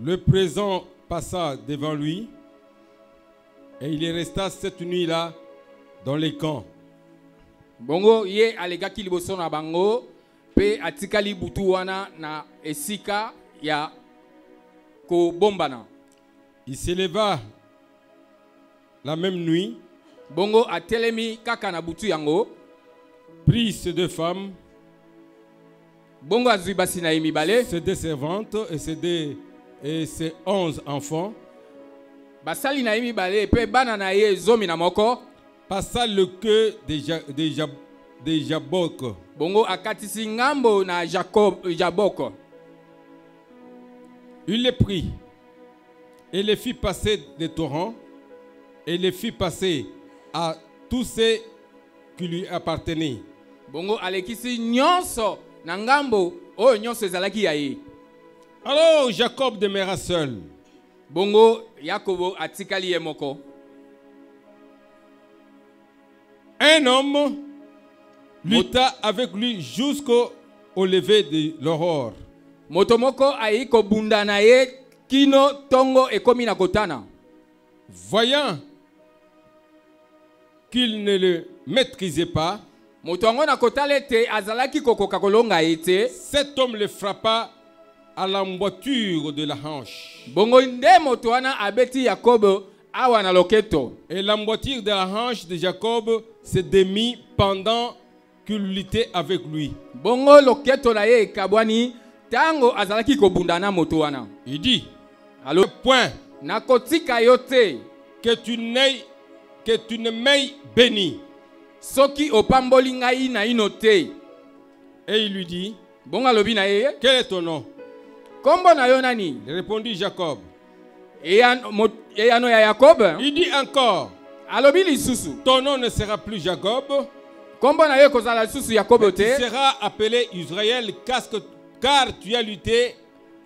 Le présent passa devant lui et il resta cette nuit-là dans les camps. Bongo ye alegaki liboso na bango pe atikali butu wana na esika ya ko bombana. Il s'éleva la même nuit, Bongo atelemi kaka na butu yango, prit ces deux femmes, bongo azwi basi na mibale, ses deux servantes et ses 11 enfants, basali na mibale pe bana na ye zomi na moko, passa le queue de Jabok. bongo akatisi ngambo na Jabok. Il les prit et les fit passer des torrents et les fit passer à tous ceux qui lui appartenaient. Bongo alekisi nyonso na ngambo oyo nyonso ezalaki ya ye. Alors Jacob demeura seul. Bongo Yakobo atikali ye moko. Un homme lutta avec lui jusqu'au lever de l'aurore. Motomoko ayi ko bunda na ye kino tongo ekomi na kotana. Voyant qu'il ne le maîtrisait pas, Motongo na kotale te azalaki kokoka kolonga ete. Cet homme le frappa à l'emboîture de la hanche. Bongo nde moto wana abeti Yakobo awa na loketo. Et l'emboîture de la hanche de Jacob se démit pendant qu'il luttait avec lui. Bongo loketo na ye kabwani tango azalaki ko bunda na moto wana. Il dit, Allo point na kotika yote que tu ne m'aies béni. soki opamboli ngai na inote. Et il lui dit, Bongo alobi na ye, quel est ton nom? kombo na yo nani? Il répondit Jacob. Eyano ya Yakob. Il dit encore, Alobi lisusu, ton nom ne sera plus Jacob, kombo na yo kozala lisusu Yakobo tu te. seras appelé Israël car tu as lutté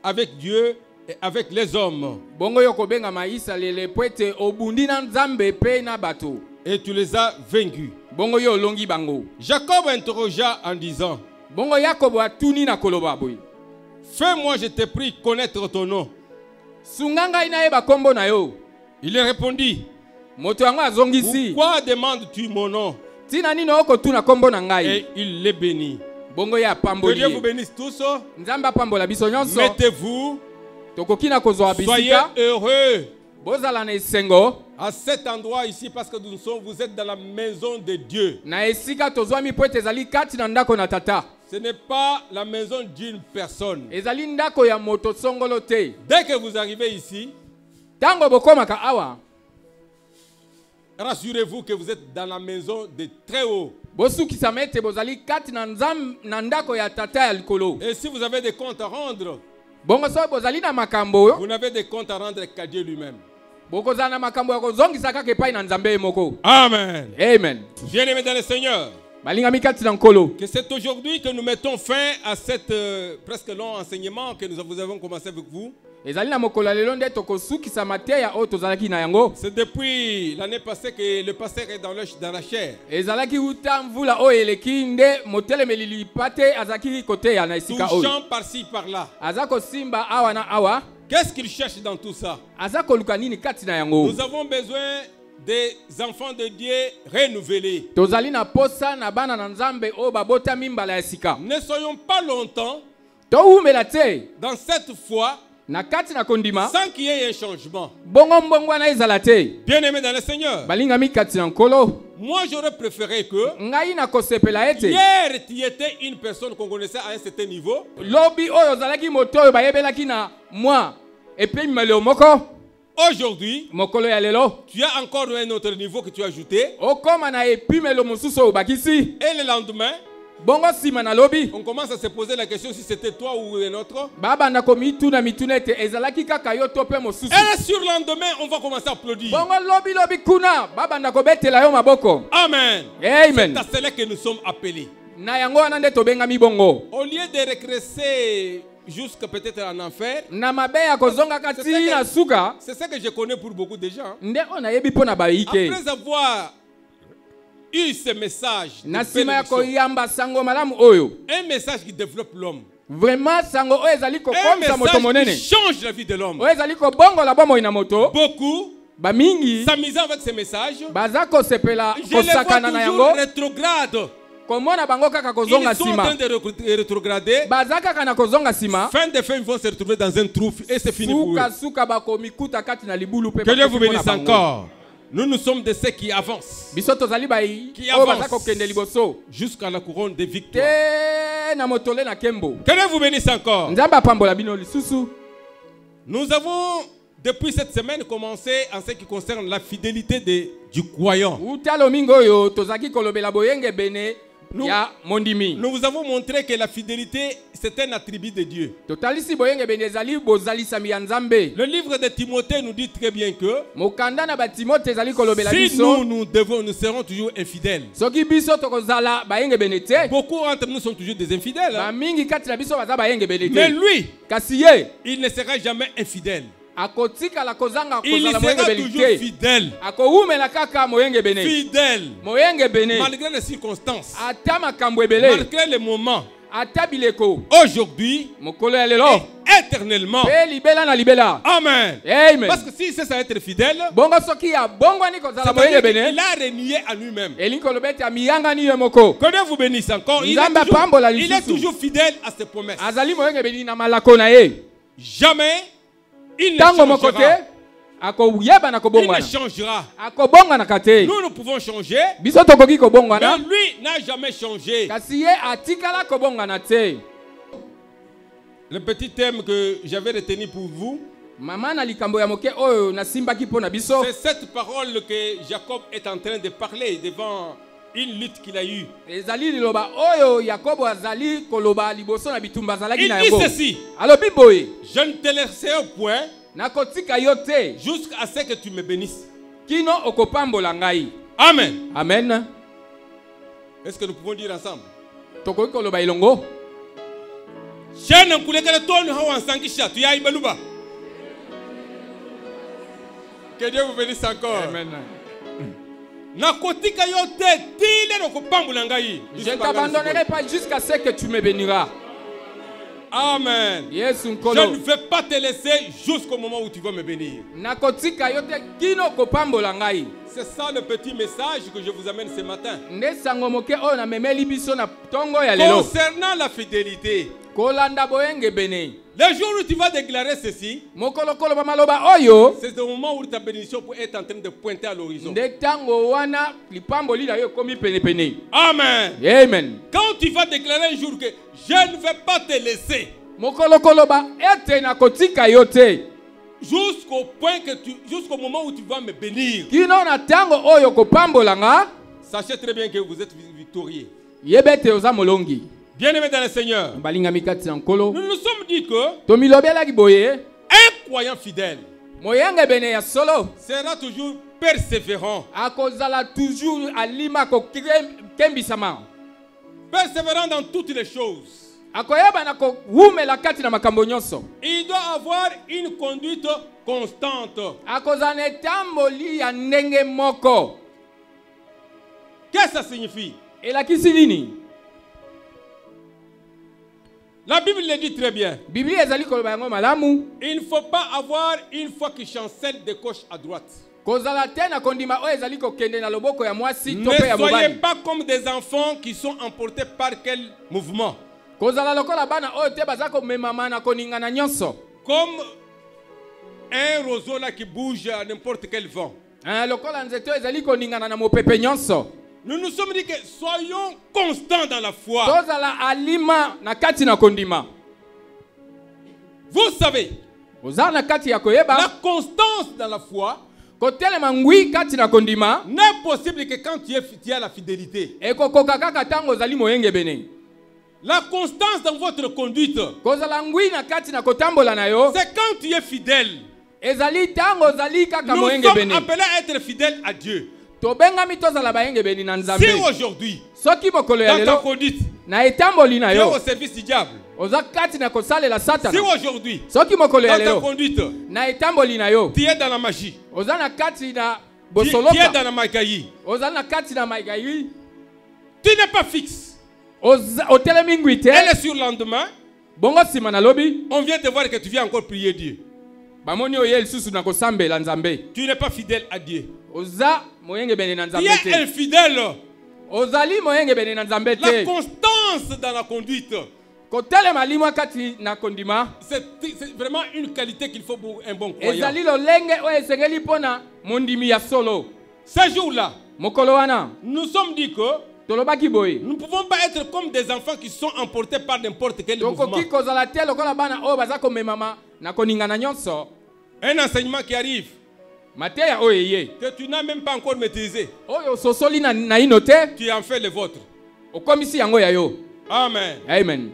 avec Dieu et avec les hommes. Bongo yo kobenga maïsa lele poete obundi na nzambe pe na bato. Et tu les as vaincus. Bongo yo longi bango. Jacob interrogea en disant, Bongo Yakobo atuni na koloba boy. fais-moi, je te prie, connaître ton nom. Sunganga ina eba kombo na yo. Il répondit, Moto yango azongisi. pourquoi demandes-tu mon nom? Tina nino oko tuna kombo na ngai. Et il les bénit. Bongo ya Que pamboli. Dieu vous bénisse tous. Nzamba pambola biso nyonso. Mettez-vous, Tokoki na kozwa soyez bisika. heureux Bozala na esengo. à cet endroit ici parce que vous êtes dans la maison de Dieu. Na esika tozwami po ete ezali kati na ndako na tata. Ce n'est pas la maison d'une personne. Ezali ndako ya moto songolo te. Dès que vous arrivez ici, Tango bokomaka awa. rassurez-vous que vous êtes dans la maison de très haut. Bosukisa mete bozali kati na ndako ya tata ya likolo. Et si vous avez des comptes à rendre, Bongo so bozali na makambo. vous n'avez des comptes à rendre qu'à Dieu lui-même. Bokozala na makambo ya kozongisa kaka epai na nzambe moko. Amen. Amen. Bien-aimés dans le Seigneur, Balingami kati na nkolo. que c'est aujourd'hui que nous mettons fin à cette presque long enseignement que vous avons commencé avec vous. Ezali na mokolo lelo nde tokosukisa mateya oyo tozalaki na yango. C'est depuis l'année passée que le pasteur est dans la chair. Ezalaki uta mvula oyo eleki nde motelemeli lipate azaki koteya na esika oyo. Touchant par-ci par-là. Azako simba awa na awa. Qu'est-ce qu'il cherche dans tout ça? Azako luka nini kati na yango. Nous avons besoin des enfants de Dieu renouvelés. Tozali na posa na bana na nzambe oyo babota mimbala ya sika. Ne soyons pas longtemps Toumela te dans cette foi na kati na kondima. sans qu'il y ait un changement. Bongo mbongo na ezala te. Bien-aimés dans le Seigneur, Balingami kati na nkolo. moi j'aurais préféré que Ngai na kosepela ete. hier tu étais une personne qu'on connaissait à un certain niveau. Lobi oyo zalaki moto oyo bayebelaki na moi. Et puis maleo moko. Aujourd'hui, Mokolo ya lelo. tu as encore un autre niveau que tu as ajouté. Okoma na epimelo mosusu oyo bakisi. Et le lendemain, Bongo sima na lobi. on commence à se poser la question si c'était toi ou un autre. Baba na komituna mitunete ezalaki kaka yo to pe mosusu. Et sur le lendemain, on va commencer à applaudir. Bongo lobi kuna. Baba na kobetela yo maboko. Amen. Amen. C'est à cela que nous sommes appelés. Na yango wana nde tobengami bongo. Au lieu de régresser jusqu'à peut-être en enfer, Na mabeya kozonga kati na suka. c'est ça que je connais pour beaucoup de gens. Nde ona yebi pona baike. Après avoir eu ce message, Na sima ya koyamba sango malamu oyo. un message qui développe l'homme. Vraiment sango o ezali ko Un komsa moto monene. message qui change la vie de l'homme. O ezali ko bongo la bomo ina moto. Beaucoup Ba mingi s'amusant avec ces messages. bazako sepela Je les vois kosakana na toujours yango. rétrogrades. Komona bango kaka Ils kozonga sont en sima. train de rétrograder. Bazaka kana kozonga sima. Fin de fin, ils vont se retrouver dans un trou et c'est fini pour eux. Suka suka bakomi kuta kati na libulu pe. Que Dieu vous bénisse encore. Nous sommes de ceux qui avancent Biso tozali bai. Qui O avance. bazako kende liboso. jusqu'à la couronne de victoire. Te na motole na kembo. Que Dieu vous bénisse encore. Nzamba pambola bino lisusu. Nous avons, depuis cette semaine, commencé en ce qui concerne la fidélité du croyant. Utalo mingo yo tozaki kolobela boyenge bene ya mondimi. Nous vous avons montré que la fidélité, c'est un attribut de Dieu. Totalisi boyenge bene ezali bozali sami ya Nzambe. Le livre de Timothée nous dit très bien que Mokanda na batimote ezali kolobela si biso. nous serons toujours infidèles. Soki biso tokozala bayenge bene te. Beaucoup entre nous sont toujours des infidèles. Ba mingi kati na biso baza bayenge bene Mais te. lui, Kasi ye il ne sera jamais infidèle. akotika la kozanga Il kozala moyenge sera bene toujours te. fidèle. Akowumela kaka moyenge bene. Fidèle. Moyenge bene. Malgré les circonstances. Ata makambo ebele. Malgré les moments. Ata bileko. Aujourd'hui. Mokolo ya lelo. Et éternellement. Pe libela na libela. Amen. Amen. Parce que si c'est ça être fidèle. Bongo soki ya bongo ni kozala moyenge bene. Il a renié à lui-même. Elinko lobete ya miyanga ni yemoko. Que Dieu vous bénisse encore. Il est toujours fidèle à ses promesses. Azali moyenge bene na malako na ye. Jamais il ne Tango mokote changera. akoyeba na Il kobongwana. ne changera. Akobongwana kate. Nous pouvons changer. Biso tokoki kobongwana. Mais lui n'a jamais changé. Kasi ye atikala kobongwana te. Le petit thème que j'avais retenu pour vous, Mama na likambo ya moke oyo na simbaki po na biso. c'est cette parole que Jacob est en train de parler devant une lutte qu'il a eue. Ezali liloba oyo Yakobo azali koloba liboso na bitumba azalaki Il na dit yango. ceci. Alobi boye. Je ne te laisserai point Nakotika yo te jusqu'à ce que tu me bénisses. kino okopambola ngai. Amen. Amen. Est-ce que nous pouvons dire ensemble? Tokoki koloba ilongo. Shana kulekele tonu hawa nsangisha tu ya imeluba. Que Dieu vous bénisse encore. Amen. Nakotika yo te tile nokopambula ngai. Je ne t'abandonnerai pas jusqu'à ce que tu me béniras. Amen. Yes, Je nkolo. ne vais pas te laisser jusqu'au moment où tu vas me bénir. Nakotika yo te kino okopambola ngai. C'est ça le petit message que je vous amène ce matin. Nde sango moke oyo na memeli biso na tongo ya lelo. Concernant la fidélité, Kolanda boyenge bene. le jour où tu vas déclarer ceci, Mokolo koloba maloba oyo. c'est le moment où ta bénédiction peut être en train de pointer à l'horizon. Nde tango wana lipamboli na yo komi pene pene. Amen. Amen. Quand tu vas déclarer un jour que je ne vais pas te laisser Mokolo koloba ete nakotika yo te. jusqu'au moment où tu vas me bénir, Kino na tango oyo kopambola nga. sachez très bien que vous êtes victorieux. Yebete oza molongi. Bien-aimés dans le Seigneur, Balinga mikati na nkolo. nous nous sommes dit que Tomilobelaki boye. un croyant fidèle Moyenge bene ya solo. sera toujours persévérant. Akozala toujours alima ko kembisama. Persévérant dans toutes les choses. Akoyeba na ko wumela kati na makambo nyonso. Il doit avoir une conduite constante. Akozana tamboli ya ndenge moko. Qu'est-ce que ça signifie? Elakisi nini? La Bible le dit très bien. Biblia ezali koloba yango malamu. Il ne faut pas avoir une foi qui chancelle de gauche à droite. Kozala te na kondima oyo ezali kokende na loboko ya mwasi Ne to pe ya soyez mobali. pas comme des enfants qui sont emportés par quel mouvement? Kozala lokola bana oyo te baza komemama na koningana nyonso. Comme un roseau là qui bouge à n'importe quel vent. Lokola nzete oyo ezali koningana na mopepe nyonso. Nous nous sommes dit que soyons constants dans la foi. Tozala alima na kati na kondima. Vous savez, Ozala na kati ya la koyeba. constance dans la foi Kotelema ngwi kati na kondima. n'est possible que quand tu as la fidélité. Ekokoka kaka tango ozali moyenge bene. La constance dans votre conduite, Kozala ngwi na kati na kotambola na yo. c'est quand tu es fidèle. Ezali tango ozali kaka Nous moyenge sommes bene. appelés à être fidèles à Dieu. Tobengami tozala bayenge bene na Si Nzambe. aujourd'hui, Soki mokolo ya dans ta lelo conduite, na etamboli na tu es yo. au service du diable. Oza kati na kosalela Si satana. aujourd'hui, Soki mokolo ya dans ta lelo conduite, na etamboli na yo. tu es dans la magie, Oza na kati na tu es bosoloka. dans la magie, Oza na kati na maigai. tu n'es pas fixe. Otelemi ngwi te. Et le surlendemain, Bongo sima na lobi. On vient te voir que tu viens encore prier Dieu. Bamoni oye lisusu na kosambela nzambe. Tu n'es pas fidèle à Dieu. Oza moyenge bene na nzambe Tu es te. infidèle. Ozali moyenge bene na nzambe La te. constance dans la conduite. Kotelema limwa kati na kondima. C'est vraiment une qualité qu'il faut pour un bon croyant. Ezali lolenge oyo esengeli pona mondimi ya solo. Ce jour-là, Mokolo wana. nous sommes dit que Tolobaki boye. nous ne pouvons pas être comme des enfants qui sont emportés par n'importe quel mouvement. Tokoki kozala te lokola bana oyo baza komemama na koningana nyonso. Un enseignement qui arrive, Mateya oyo ye. que tu n'as même pas encore maîtrisé, Oyo sosoli na ino te. tu en fais le vôtre. Okomisi yango ya yo. Amen. Amen.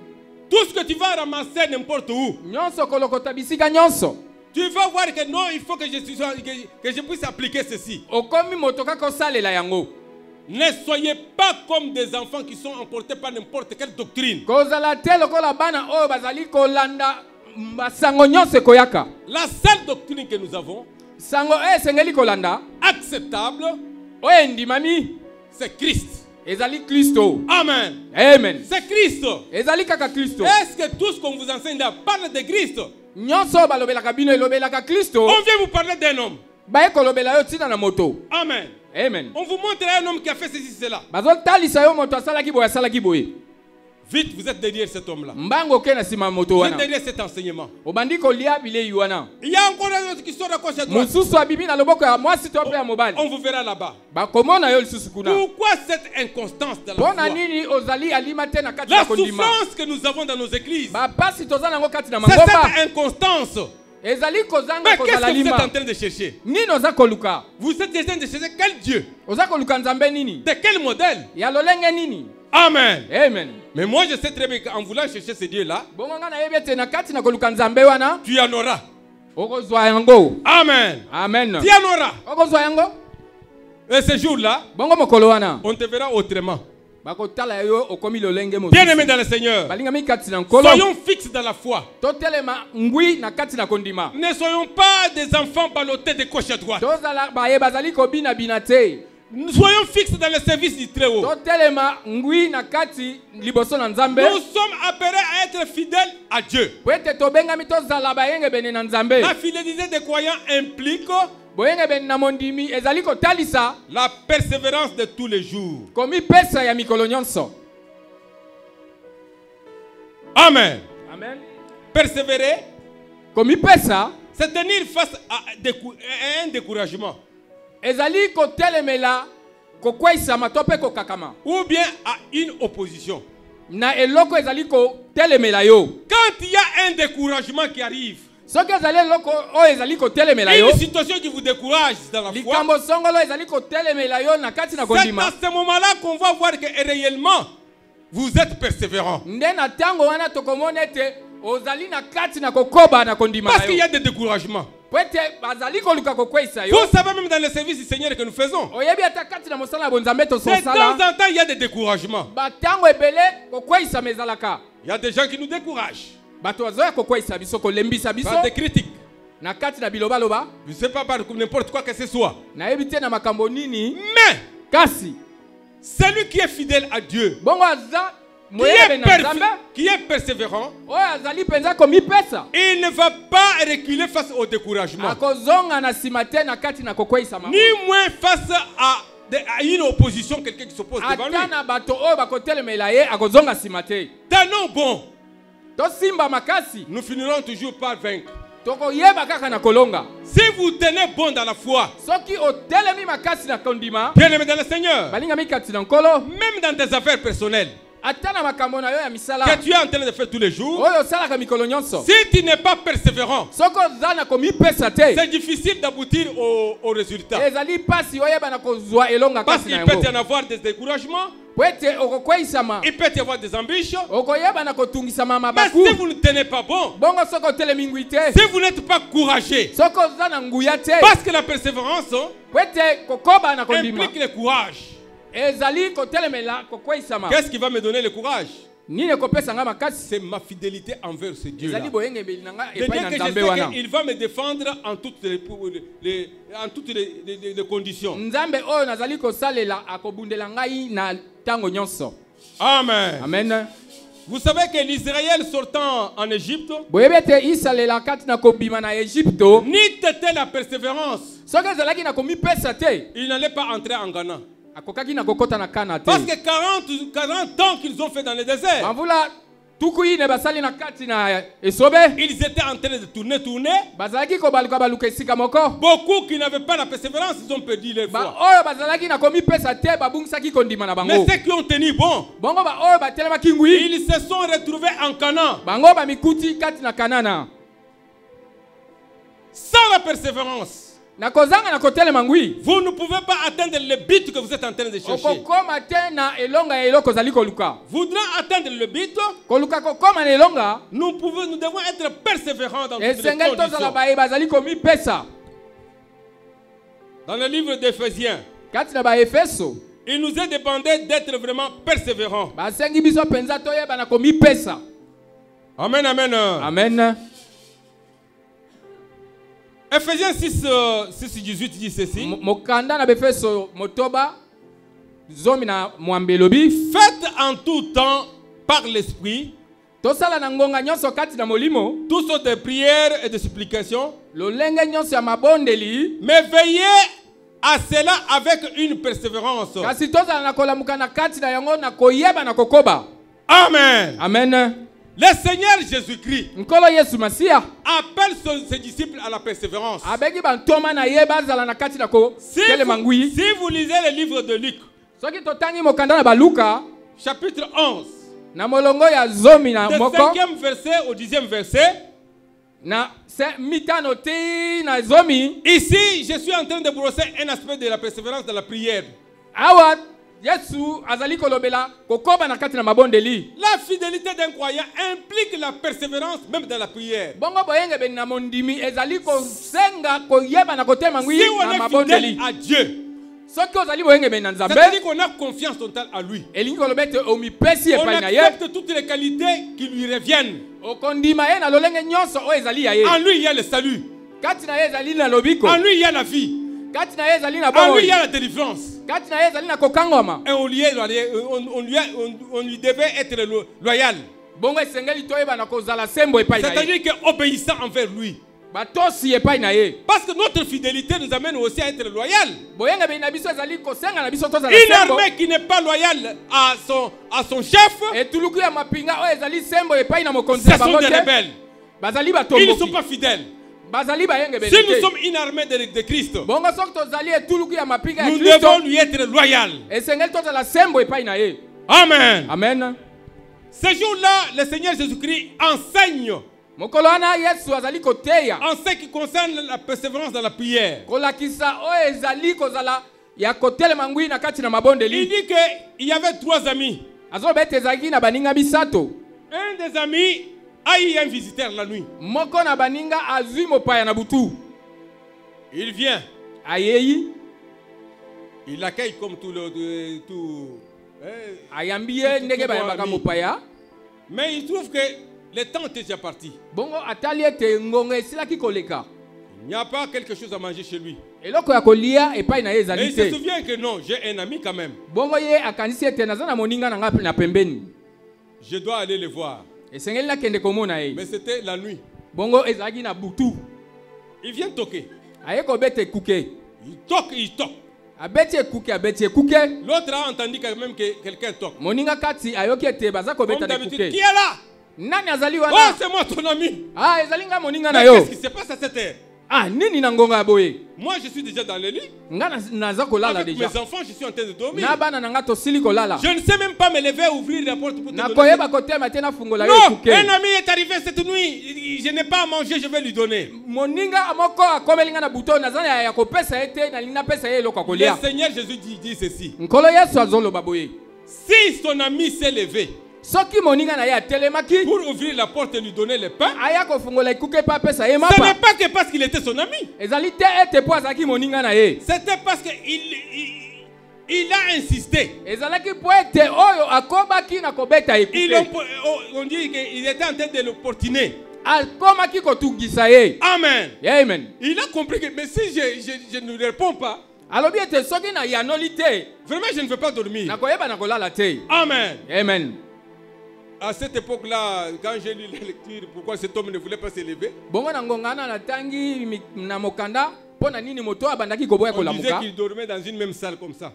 Tout ce que tu vas ramasser n'importe où, Nyonso kolokota bisika nyonso. tu vas voir que non, il faut que je puisse appliquer ceci. Okomi motoka kosalela yango. Ne soyez pas comme des enfants qui sont emportés par n'importe quelle doctrine. Kozala te lokola bana oyo bazali kolanda basango nyonso koyaka. La seule doctrine que nous avons, Sango esengeli kolanda acceptable, oyo ndimami c'est Christ. ezali Kristo. Amen. Amen. C'est Christ. Ezali kaka Kristo. Est-ce que tout ce qu'on vous enseigne là parle de Christ? Nyonso balobelaka bino elobelaka Kristo. On vient vous parler d'un homme. Baye kolobela yo tina na moto. Amen. Amen. On vous montre un homme qui a fait ceci, cela. Bazotalisa yo moto asalaki boye asalaki boye. Vite, vous êtes derrière cet homme-là. Mbango ke na sima moto Vous êtes wana. derrière cet enseignement. Obandi kolia bilei wana. Il y a encore un autre qui sort à gauche à droite. Mosusu abibi na loboko ya mwasi to pe ya mobali. On vous verra là-bas. Bakomona yo lisusu kuna. Pourquoi cette inconstance dans la Pona foi? nini ozali alima te na kati La na kondima. souffrance que nous avons dans nos églises, Bapasi toza nango kati na c'est mangomba. cette inconstance. Ezali kozanga Mais qu'est-ce kozala que vous êtes en lima. train de chercher? Nini oza koluka? Vous êtes en train de chercher quel Dieu? Oza koluka nzambe nini? De quel modèle? Ya lolenge nini? Amen. Amen. Mais moi je sais très bien qu'en voulant chercher ce Dieu-là, Bongo nga na yebi ete na kati na koluka nzambe wana. tu en auras. Okozwa yango. Amen. Amen. Tu en auras. Okozwa yango. Et ce jour-là, Bongo mokolo wana. on te verra autrement. Bakotala yo okomi lolenge mo. Bien-aimés dans le Seigneur, Balingami kati na nkolo. soyons fixes dans la foi. Totelema ngwi na kati na kondima. Ne soyons pas des enfants ballottés de gauche à droite. Tozala baye bazali kobina binate. Soyons fixes dans le service du Très-Haut. Totelema ngwi na kati liboso na nzambe. Nous sommes appelés à être fidèles à Dieu. Pwete tobengami tozala bayenge bene na nzambe. La fidélité des croyants implique Boyenge bene na mondimi ezali kotalisa la persévérance de tous les jours. komi pesa ya mikolo nyonso. Amen. Amen. Persévérer, Komi pesa c'est tenir face à un découragement ezali kotelemela kokwaisama to pe kokakama. ou bien à une opposition. Na eloko ezali kotelemela yo. Quand il y a un découragement qui arrive, Soki ezali eloko o ezali kotelemela yo. une situation qui vous décourage dans la foi, Likambo songolo ezali kotelemela yo na kati na c'est kondima. à ce moment-là qu'on va voir que réellement vous êtes persévérant. Nde na tango wana tokomona ete ozali na kati na kokoba na kondima Parce na qu'il y yo. a des découragements. Pwete bazali koluka kokwaisa yo. Vous savez, même dans le service du Seigneur que nous faisons, Oyebi ata kati na mosala bonzambe to de temps sosala. en temps, il y a des découragements. Batango ebele kokwaisa mezalaka. Il y a des gens qui nous découragent Bato azoya kokwaisa biso kolembisa biso. par des critiques. Na kati na biloba loba. Je ne sais pas par n'importe quoi que ce soit. Na yebi te na makambo nini. Mais Kasi. celui qui est fidèle à Dieu, Bongo aza moyebe na nzambe. qui est persévérant, Oyo azali penza komi pesa. il ne va pas reculer face au découragement, Akozonga na sima te na kati na kokwaisa ni mango. moins face à une opposition, quelqu'un qui s'oppose devant lui. Ata na bato oyo bakotelemela ye akozonga sima te. Tenons bon, To simba makasi. nous finirons toujours par vaincre. Tokoyeba kaka na kolonga. Si vous tenez bon dans la foi, Soki otelemi makasi na kondima. bien-aimé dans le Seigneur, Balinga mikati na nkolo. même dans tes affaires personnelles, Ata na makambo na yo ya misala. que tu es en train de faire tous les jours, Oyo salaka mikolo nyonso. si tu n'es pas persévérant, Soko zana komi pesa te. c'est difficile d'aboutir au résultat. Ezali pasi oyeba na kozwa elonga Parce kasi na qu'il peut y yango. en avoir des découragements, Pwete okokwaisama. il peut y avoir des embûches. Okoyeba na kotungisama Mais mabaku. si vous ne tenez pas bon, Bongo soko otelemi ngwi te. si vous n'êtes pas courageux, Soko zana nguya te. parce que la persévérance Pwete kokoba na kondima. implique le courage. Ezali kotelemela kokwaisama. Qu'est-ce qui va me donner le courage? Nini kopesa nga makasi. C'est ma fidélité envers ce Dieu-là. Ezali boyenge beli nanga De epai bien na que je nzambe sais wana. qu'il va me défendre en toutes les conditions. Nzambe oyo nazali kosalela akobundela ngai na tango nyonso. Amen. Amen. Vous savez que l'Israël sortant en Égypte, boyebi ete Israel kati na kobima na Egypto ni tête la persévérance, soki ezalaki na komipesa te il n'allait pas entrer en Ghana. akokaki na kokota na Kana te. Parce que 40 ans qu'ils ont fait dans le désert, bamvula tuku ine basali na kati na esobe ils étaient en train de tourner. bazalaki kobaluka baluka esika moko. Beaucoup qui n'avaient pas la persévérance, ils ont perdu leur foi. Oyo bazalaki na komipesa te babungisaki kondima na bango. Mais ceux qui ont tenu bon, bongo oyo batelemaki ngwi ils se sont retrouvés en Canaan. bango bamikuti kati na Kanana. Sans la persévérance, na kozanga na kotelema ngwi vous ne pouvez pas atteindre le but que vous êtes en train de chercher. okokoma te na elonga ya eloko ozali koluka. Voudrons atteindre le but, koluka kokoma na elonga nous devons être persévérants dans toutes les esengeli tozala conditions. baye bazali komipesa. Dans le livre d'Éphésiens, kati na baefeso il nous est demandé d'être vraiment persévérants. basengi biso mpenza toyeba na komipesa. Amen, amen. Amen. Éphésiens 6, 18 dit ceci. Mokanda na befeso motoba zomi na mwambelobi. Faites en tout temps par l'esprit tosala na ngonga nyonso kati na molimo toutes sortes de prières et de supplications, lolenge nyonso ya mabondeli, mais veillez à cela avec une persévérance. kasi tozala na kolamuka na kati na yango na koyeba na kokoba. Amen. Amen. Le Seigneur Jésus-Christ nkolo yesu masiya appelle ses disciples à la persévérance. abeki bantoma na ye bazala na kati na kotelema ngwi. Si vous lisez le livre de Luc, soki totangi mokanda na baluka chapitre 11, na molongo ya zomi na du moko 5e verset au 10e verset, na mitano te na zomi, ici je suis en train de brosser un aspect de la persévérance dans la prière. awa yesu azali kolobela kokoba na kati na mabondeli. La fidélité d'un croyant implique la persévérance même dans la prière. bongo boyengebeni na mondimi ezali kosenga koyeba na kotema ngwi Si on na est mabondeli. fidèle à Dieu, soki ozali boyengebeni na nzambe c'est-à-dire qu'on a confiance totale à lui. elingi koloba ete omipesi On epai na ye accepte toutes les qualités qui lui reviennent. okondima ye na lolenge nyonso oyo ezali ya ye. En lui, il y a le salut. kati na ye ezali na lobiko, En lui, il y a la vie. kati na ye ezali na En lui, bomoi, il y a la délivrance. kati na ye ezali na kokangwama. Et on lui devait être loyal. bongo esengeli toyeba na kozala sembo epai na ye, C'est-à-dire qu'obéissant envers lui. batosi epai na ye. Parce que notre fidélité nous amène aussi à être loyal. boyengebeni na biso ezali kosenga na biso tozala Une sembo. armée qui n'est pas loyale à son chef, etuluku ya mapinga oyo ezali sembo epai na mokonzi ce na sont bango des te rebelles. bazali Ils ne sont batomboki, pas fidèles. bazali bayengebeni Si nous te. sommes une armée de Christ, bongo soki tozali etuluku ya mapinga ya nous kristo devons lui être loyal. esengeli tozala sembo epai na ye. Amen. Amen. Ce jour-là, le Seigneur Jésus-Christ enseigne mokolo wana yesu azali koteya en ce qui concerne la persévérance dans la prière. kolakisa oyo ezali kozala ya kotelema ngwi na kati na Il mabondeli. dit qu'il y avait 3 amis. azoloba ete ezalaki na baninga misato. Un des amis a eu un visiteur la nuit. moko na baninga azwi mopaya na butu, Il vient, ayei il l'accueille comme ayambi ye ndenge bayambaka mopaya. Mais il trouve que le temps est déjà parti. bongo atali ete ngonga esilaki koleka, Il n'y a pas quelque chose à manger chez lui. eloko ya kolia epai na ye Mais ezali il se te. souvient que non, j'ai un ami quand même. bongo ye akanisi ete naza na moninga na nga na pembeni, Je dois aller le voir. esengeli nakende komona ye. Mais c'était la nuit. bongo ezalaki na butu, Il vient toquer. aye kobeta ekuke, Il toque, il toque. abeti ekuke abeti ekuke. L'autre a entendu quand même que quelqu'un toque. moninga kati ayoki ete baza Comme kobeta na d'habitude, ekuke. qui est là? nani azali Oh, wana? c'est moi ton ami. ah ezali nga moninga na Mais yo. qu'est-ce qui se passe à cette heure? ah nini na ngonga ya boye? Moi, je suis déjà dans le lit. nga naza kolala Avec deja, mes enfants, je suis en train de dormir. na bana na nga tosili kolala. Je ne sais même pas me lever, ouvrir la porte pour te donner. nakoyeba kotema te nafungola yo Non, ekuke. un ami est arrivé cette nuit. Je n'ai pas à manger, je vais lui donner. moninga moko akomeli nga na buto naza na ya kopesa ye te, nalingi napesa ye eloko ya Le kolia. Seigneur Jésus dit ceci. nkolo yesu azoloba boye, Si son ami s'est levé soki moninga na ye atelemaki pour ouvrir la porte et lui donner le pain, aya kofungola ekuke mpe apesa ye ce n'est mapa, pas que parce qu'il était son ami. ezali te ete mpo azalaki moninga na ye, C'était parce qu'il il a insisté. ezalaki mpo ete oyo akobaki na kobeta ekuke, On dit qu'il était en train de l'opportuner. akomaki kotungisa ye. Amen. Amen. Il a compris que mais si je ne réponds pas, alobi ete soki na yanoli te vraiment je ne veux pas dormir. nakoyeba na kolala te. Amen. Amen. À cette époque-là, quand j'ai lu la lecture, pourquoi cet homme ne voulait pas s'élever? Bongo na ngongana na tangi na mokanda pona nini moto abandaki koboya On disait kolamuka. qu'il dormait dans une même salle comme ça.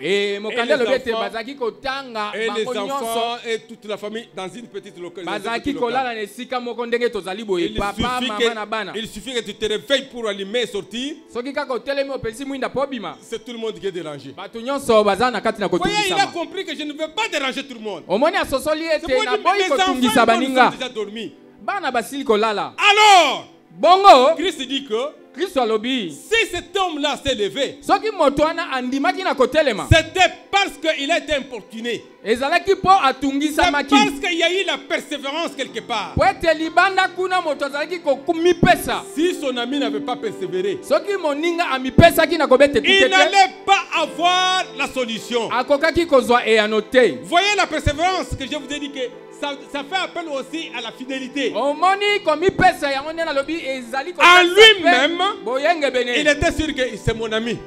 Et mokanda les lobete enfants- bazaki kotanga Et les bango enfants nyonso. et toute la famille dans une petite localité. Bazaki kolala na esika moko ndenge tozali boye papa mama na bana. Il suffit que tu te réveilles pour allumer et sortir. Soki kaka otelemi opelisi mwinda po bima. C'est tout le monde qui est dérangé. Bato nyonso baza na kati na Voyez, il a kotungisama. compris que je ne veux pas déranger tout le monde. Omoni asosoli C'est ete pour na dire, boyi mes enfants kotungisa ils baninga. sont déjà dormis. Bana basili kolala. Alors, Bongo Christ dit que Kristo alobi si cet homme-là s'est levé, soki moto wana andimaki na kotelema c'était parce qu'il a été importuné. ezalaki po C'est atungisamaki parce qu'il y a eu la persévérance quelque part. po ete libanda kuna moto azalaki komipesa. Si son ami n'avait pas persévéré, Soki moninga amipesaki na kobete il tukete n'allait pas avoir la solution. akokaki kozwa eyano te. Voyez la persévérance que je vous ai dit que ça fait appel aussi à la fidélité. Omoni komipesa yango nde nalobi ezali En kopesa lui-même, pe boyenge il bene était sûr que c'est mon ami.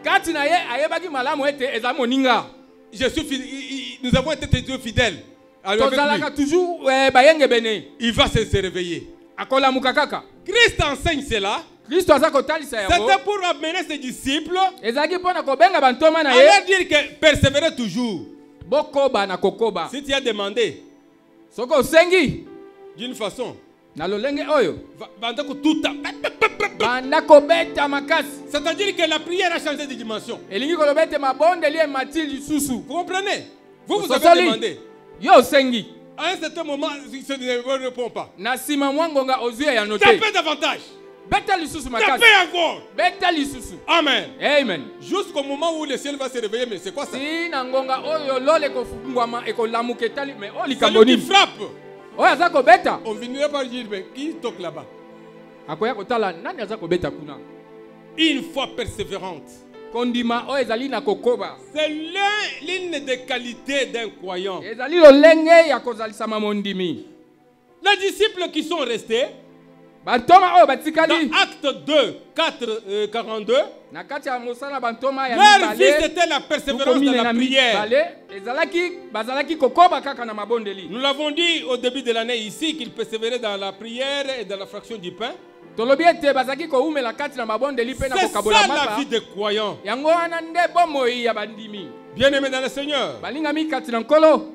kati na ye ayebaki malamu ete ezali moninga Je suis nous avons été toujours fidèles avec tozalaka lui. toujours bayenge bene Il va se réveiller. akolamuka kaka. Christ enseigne cela. Kristo aza kotalisa yango C'était pour amener ses disciples ezalaki mpo na kobenga bantoma na à ye leur dire que persévérer toujours. bokoba na kokoba. Si tu as demandé Soki osengi d'une façon, na lolenge oyo banda kobeta makasi c'est-à-dire que la prière a changé de dimension. elingi koloba ete mabondeli emati lisusu. Vous comprenez? Vous Ososoli. avez demandé. Yo osengi À un certain moment, ce ne répond pas. na nsima mwa ngonga ozwi eyano te Tapez davantage. beta lisusu makasi Tapez encore. beta lisusu. Amen. Amen. Jusqu'au moment où le ciel va se réveiller, mais c'est quoi ça? si na ngonga oyo lole ekofungwama ekolamuka etali me o C'est likambo lui qui nini frappe. oyo aza kobeta On finirait par dire, mais qui toque là-bas? akoya kotala nani aza kobeta kuna. Une foi persévérante. kondima oyo ezali na kokoba C'est l'une des qualités d'un croyant. ezali lolenge ya kozalisama mondimi. Les disciples qui sont restés, bantoma oyo dans batikali Acte 2, 42, na kati ya mosala bantoma ya leur vie mibale c'était la persévérance tuko de mine la na prière. mibale bazalaki kokoba kaka na mabondeli. Nous l'avons dit au début de l'année ici qu'ils persévéraient dans la prière et dans la fraction du pain. tolobi ete bazalaki koumela kati na mabondeli mpe na C'est kokabola ça la mapa vie des croyants. yango wana nde bomoi ya bandimi Bien-aimés dans le Seigneur. balingami kati na nkolo.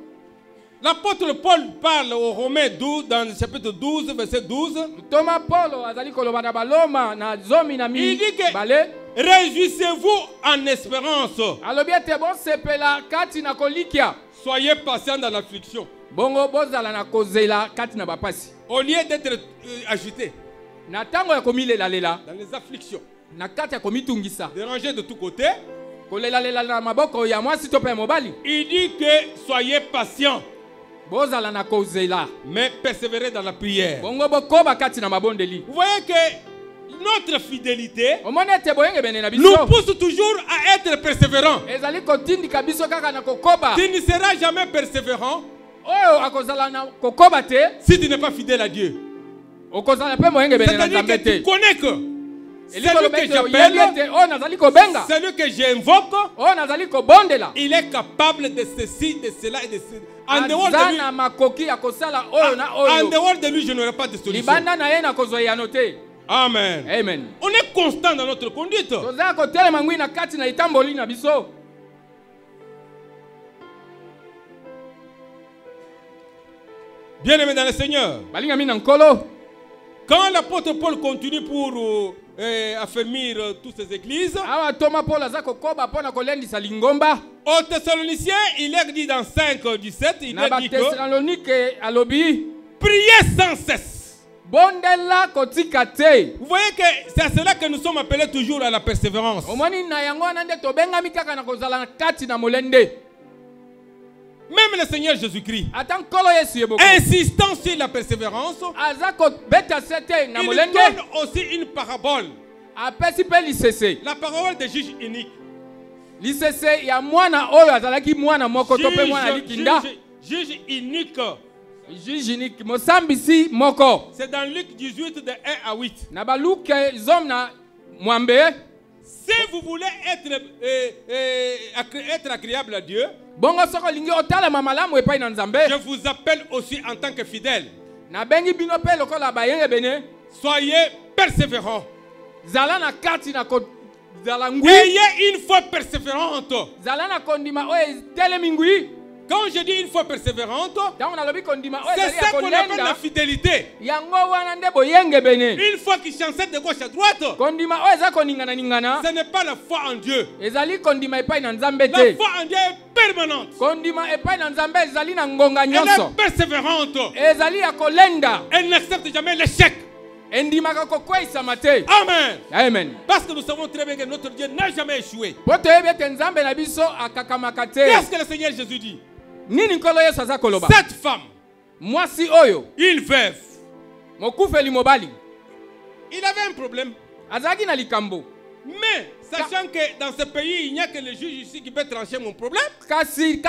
L'apôtre Paul parle aux Romains 12, dans le chapitre 12, verset 12. toma polo azali koloba na baloma na zomi na Il dit que mibale réjouissez-vous en espérance. alobi ete bosepela kati na kolikia Soyez patients dans l'affliction. bongo bozala na kozela kati na bapasi Au lieu d'être agités na ntango ya komilelalela dans les afflictions, na kati ya komitungisa dérangés de tous côtés, kolelalela na maboko ya mwasi to mpe ya mobali il dit que soyez patients, bozala na kozela mais persévérez dans la prière. bongo bokoba kati na mabondeli. Vous voyez que notre fidélité omoni ete boyenge bene na nous biso pousse toujours à être persévérants. ezali kotindika biso kaka na kokoba Tu ne seras jamais persévérant oyo akozala na kokoba te si tu n'es pas fidèle à Dieu. okozala mpe moyenge bene na C'est-à-dire nzambe que tu te. connais que Eli celui koloba que ete oyebi j'appelle, ete oyo nazali kobenga celui que j'invoque, oyo nazali kobondela il est capable de ceci, de cela et de cela. En dehors aza de na lui, makoki ya kosala oyo na en oyo dehors de lui, je n'aurai pas de solution. libanda na ye na kozwa eyano te. Amen. Amen. On est constant dans notre conduite. tozala kotelema ngwi na kati na etamboli na biso. Bien-aimés dans le Seigneur, balingami na nkolo quand l'apôtre Paul continue pour affermir toutes ces églises, awa toma polo aza kokoba mpo na kolendisa lingomba aux Thessaloniciens, il leur dit dans 5, 17, il na leur dit que batesalonike alobi priez sans cesse. bondela kotika te. Vous voyez que c'est à cela que nous sommes appelés toujours à la persévérance. omoni na yango wana nde tobengami kaka na kozala na kati na molende. Même le Seigneur Jésus-Christ, ata nkolo yesu ye boko insistant sur la persévérance, aza kobeta se te na il molende donne aussi une parabole. apesi mpe lisese. La parole des juges uniques. lisese ya mwana oyo azalaki mwana moko to mpe mwana likinda. Juge unique. juge unique mosambisi moko C'est dans Luc 18 de 1 à 8. na baluke zom na mwambe. Si vous voulez être agréable à Dieu, Bongo soko lingi otala mamalamu epai na Nzambe. Je vous appelle aussi en tant que fidèle. Na bengi bino pe lokola bayenge bene. Soyez persévérants. Zala na kati na ko zala ngui. Ayez une foi persévérante. Zala na kondima oye telemi ngui. Quand je dis une foi persévérante, c'est ça qu'on appelle la fidélité. Une foi qui chancelle de gauche à droite, ce n'est pas la foi en Dieu. La foi en Dieu est permanente. Elle est persévérante. Elle n'accepte jamais l'échec. Amen. Amen. Parce que nous savons très bien que notre Dieu n'a jamais échoué. Qu'est-ce que le Seigneur Jésus dit? Cette femme, une veuve, il avait un problème. Mais sachant que dans ce pays, il n'y a que le juge ici qui peut trancher mon problème. Il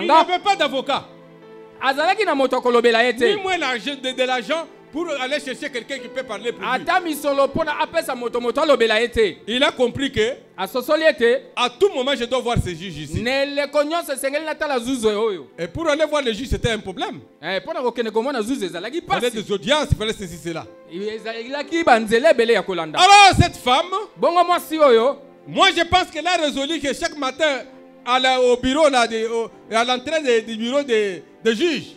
n'avait pas d'avocat. Ni moins de l'argent pour aller chercher quelqu'un qui peut parler pour lui. Il a compris que à tout moment je dois voir ce juge ici. Et pour aller voir le juge, c'était un problème. Il fallait des audiences, il fallait ceci, cela. Alors cette femme, moi je pense qu'elle a résolu que chaque matin au bureau là, à l'entrée du bureau de juge,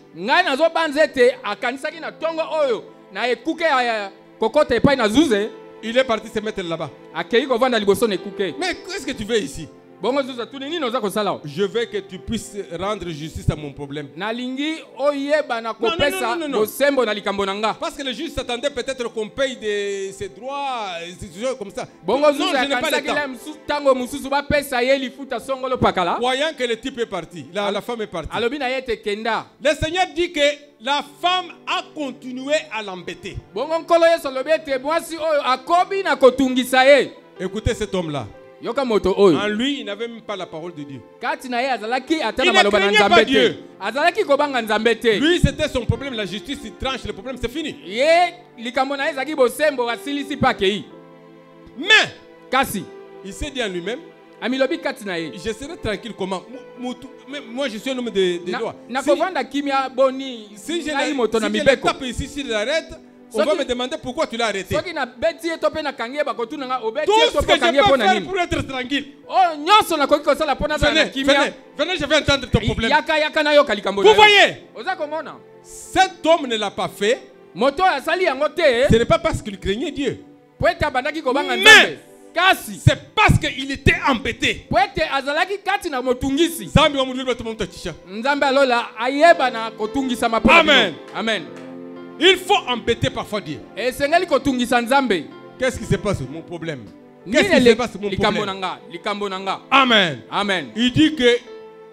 il est parti se mettre là-bas. Mais qu'est-ce que tu veux ici? Je veux que tu puisses rendre justice à mon problème. Non. Parce que le juge s'attendait peut-être qu'on paye ses droits, des choses comme ça. Non, je n'ai pas le temps. Voyant que le type est parti, la femme est partie. Le Seigneur dit que la femme a continué à l'embêter. Écoutez cet homme-là. En lui, il n'avait même pas la parole de Dieu. Il ne craignait pas Dieu. Lui, c'était son problème, la justice, il tranche le problème, c'est fini. Mais, il s'est dit en lui-même, je serai tranquille comment? Moi, je suis un homme de loi. Si je le tape ici, s'il l'arrête, on va me demander pourquoi tu l'as arrêté. Tout ce que je peux faire pour être tranquille. Venez, je vais entendre ton problème. Vous voyez, cet homme ne l'a pas fait. Ce n'est pas parce qu'il craignait Dieu. Mais c'est parce qu'il était embêté. Amen. Amen. Il faut embêter parfois Dieu. Qu'est-ce qui se passe? Mon problème. Qu'est-ce qui se passe? Mon problème. Amen. Amen. Il dit que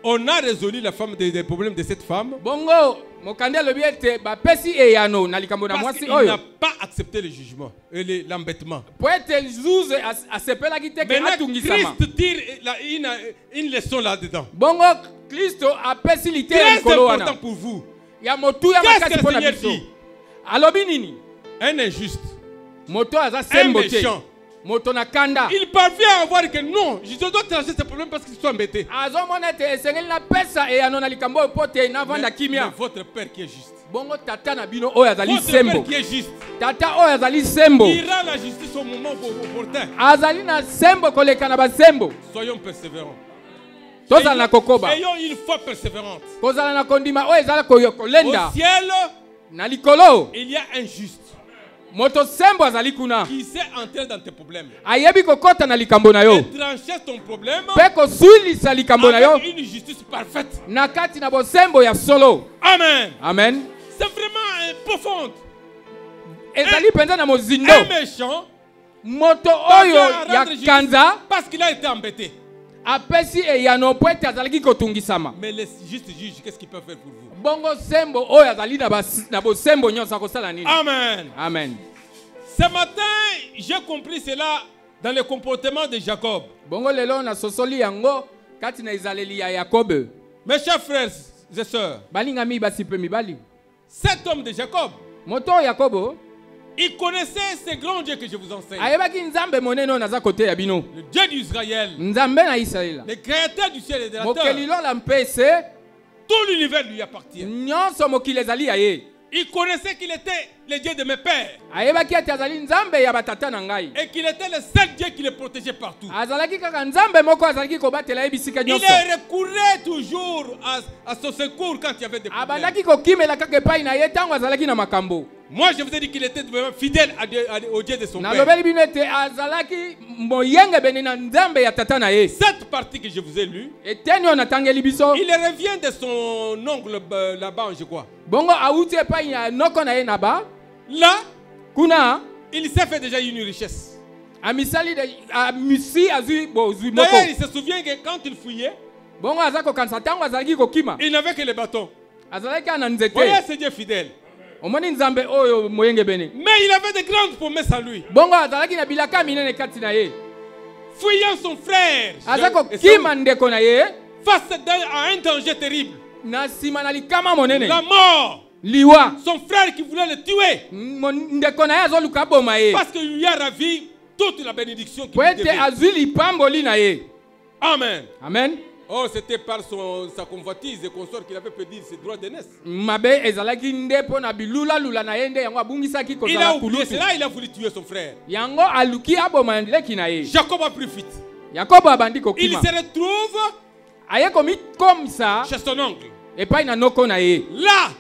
on a résolu la femme des problèmes de cette femme. Parce qu'il n'a pas accepté le jugement et l'embêtement. Maintenant, Christ tire une leçon là-dedans. Très important pour vous. Qu'est-ce que le Seigneur dit? Un injuste, un méchant, il parvient à voir que non, je dois trancher ce problème parce qu'ils sont embêtés. Mais votre Père qui est juste, votre Père qui est juste, il rend la justice au moment opportun. Soyons persévérants. Ayons une foi persévérante. Au ciel, il y a un juste qui sait entrer dans tes problèmes et trancher ton problème avec une justice parfaite. Amen. Amen. C'est vraiment profond. Un méchant parce qu'il a été embêté. Mais le juste juge, qu'est-ce qu'il peut faire pour vous? Amen. Amen. Ce matin, j'ai compris cela dans le comportement de Jacob. Mes chers frères et sœurs, cet homme de Jacob, Il connaissait ces grands dieux que je vous enseigne. Le Dieu d'Israël. Le créateur du ciel et de la terre. Tout l'univers lui appartient. Il connaissait qu'il était le Dieu de mes pères. Et qu'il était le seul Dieu qui le protégeait partout. Il recourait toujours à son secours quand il y avait des problèmes. Moi, je vous ai dit qu'il était vraiment fidèle au Dieu de son père. Cette partie que je vous ai lue, il revient de son oncle là-bas, je crois. Là, il s'est fait déjà une richesse. D'ailleurs, il se souvient que quand il fouillait, il n'avait que les bâtons. Voyez ce Dieu fidèle. Mais il avait de grandes promesses à lui. Fuyant son frère face à un danger terrible. La mort. Son frère qui voulait le tuer. Parce qu'il lui a ravi toute la bénédiction qu'il lui devait. Amen. Amen. Oh, c'était par sa convoitise et consort qu'il avait perdu ses droits d'aînesse. Il a oublié cela, il a voulu tuer son frère. Jacob a pris fuite. Il se retrouve chez son oncle. Là,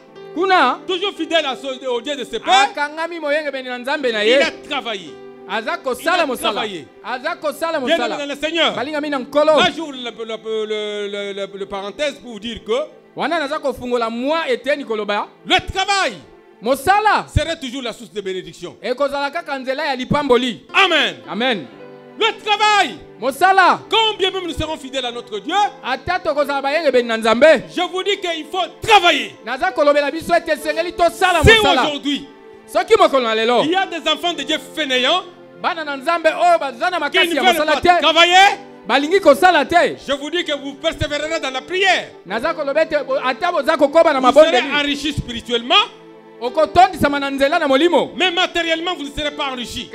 toujours fidèle au Dieu de ses pères, il a travaillé. Bien dans le Seigneur. Là, j'ouvre le parenthèse pour vous dire que le travail serait toujours la source de bénédiction. Amen. Amen. Le travail, combien même nous serons fidèles à notre Dieu, je vous dis qu'il faut travailler. Si aujourd'hui il y a des enfants de Dieu fainéants qui ne veulent pas travailler, je vous dis que vous persévérerez dans la prière. Vous serez enrichis spirituellement, mais matériellement vous ne serez pas enrichis.